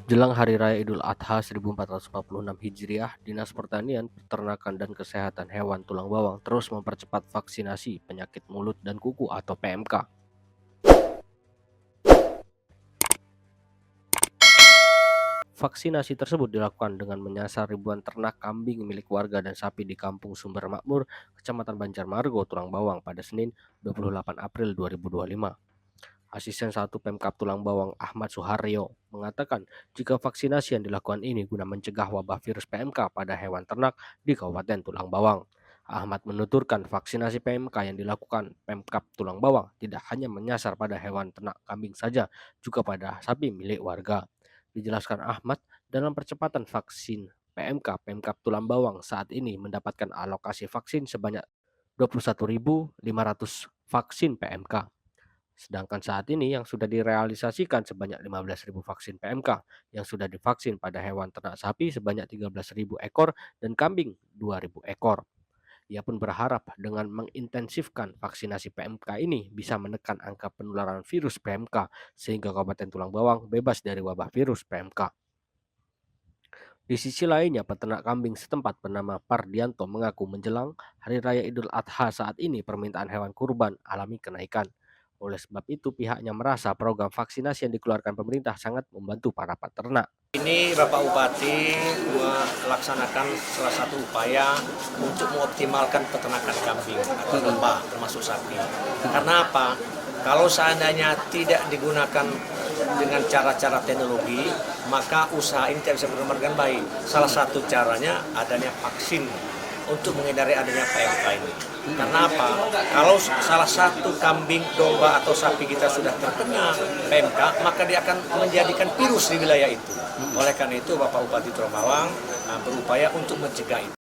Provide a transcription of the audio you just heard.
Jelang Hari Raya Idul Adha 1446 Hijriah, Dinas Pertanian, Peternakan dan Kesehatan Hewan Tulang Bawang terus mempercepat vaksinasi penyakit mulut dan kuku atau PMK. Vaksinasi tersebut dilakukan dengan menyasar ribuan ternak kambing milik warga dan sapi di Kampung Sumber Makmur, Kecamatan Banjarmargo, Tulang Bawang pada Senin 28 April 2025. Asisten 1 Pemkab Tulang Bawang Ahmad Suharyo mengatakan jika vaksinasi yang dilakukan ini guna mencegah wabah virus PMK pada hewan ternak di Kabupaten Tulang Bawang. Ahmad menuturkan vaksinasi PMK yang dilakukan Pemkab Tulang Bawang tidak hanya menyasar pada hewan ternak kambing saja, juga pada sapi milik warga. Dijelaskan Ahmad, dalam percepatan vaksin PMK, Pemkab Tulang Bawang saat ini mendapatkan alokasi vaksin sebanyak 21.500 vaksin PMK. Sedangkan saat ini yang sudah direalisasikan sebanyak 15.000 vaksin PMK yang sudah divaksin pada hewan ternak sapi sebanyak 13.000 ekor dan kambing 2.000 ekor. Ia pun berharap dengan mengintensifkan vaksinasi PMK ini bisa menekan angka penularan virus PMK sehingga Kabupaten Tulang Bawang bebas dari wabah virus PMK. Di sisi lainnya, peternak kambing setempat bernama Pardianto mengaku menjelang Hari Raya Idul Adha saat ini permintaan hewan kurban alami kenaikan. Oleh sebab itu, pihaknya merasa program vaksinasi yang dikeluarkan pemerintah sangat membantu para peternak. Ini Bapak Bupati melaksanakan salah satu upaya untuk mengoptimalkan peternakan kambing atau domba termasuk sapi. Karena apa? Kalau seandainya tidak digunakan dengan cara-cara teknologi, maka usaha ini tidak bisa berkembang dengan baik. Salah satu caranya adanya vaksin untuk menghindari adanya PMK ini. Karena apa? Kalau salah satu kambing, domba atau sapi kita sudah terkena PMK, maka dia akan menjadikan virus di wilayah itu. Oleh karena itu Bapak Bupati Tulang Bawang berupaya untuk mencegah itu.